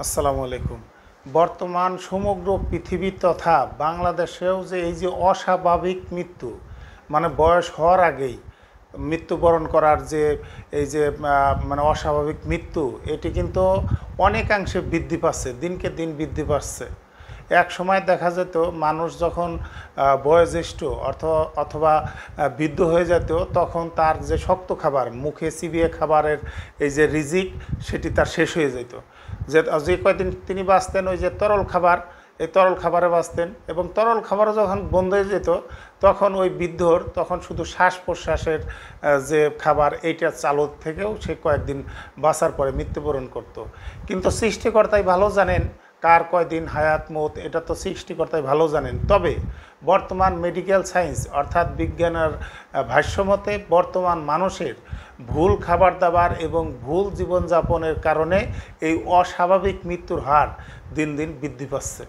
আসসালামু আলাইকুম। বর্তমান সমগ্র পৃথিবী তথা বাংলাদেশেও যে এই যে অস্বাভাবিক মৃত্যু, মানে বয়স হওয়ার আগেই মৃত্যুবরণ করার যে এই যে মানে অস্বাভাবিক মৃত্যু, এটি কিন্তু অনেকাংশে বৃদ্ধি পাচ্ছে, দিনকে দিন বৃদ্ধি পাচ্ছে। এক সময় দেখা যেত মানুষ যখন বয়োজ্যেষ্ঠ অথবা বৃদ্ধ হয়ে যেত, তখন তার যে শক্ত খাবার, মুখে চিবিয়ে খাবারের এই যে রিজিক, সেটি তার শেষ হয়ে যেত। যে যে কয়দিন তিনি বাঁচতেন ওই যে তরল খাবার, এই তরল খাবারে বাঁচতেন, এবং তরল খাবারও যখন বন্ধ হয়ে যেত তখন ওই বৃদ্ধর তখন শুধু শ্বাস প্রশ্বাসের যে খাবার, এইটা চালু থেকেও সে কয়েকদিন বাঁচার পরে মৃত্যুবরণ করত। কিন্তু সৃষ্টিকর্তাই ভালো জানেন কার কয়দিন হায়াত মত, এটা তো সৃষ্টিকর্তাই ভালো জানেন। তবে বর্তমান মেডিকেল সায়েন্স অর্থাৎ বিজ্ঞানের ভাষ্যমতে বর্তমান মানুষের ভুল খাবার দাবার এবং ভুল জীবনযাপনের কারণে এই অস্বাভাবিক মৃত্যুর হার দিন দিন বৃদ্ধি পাচ্ছে।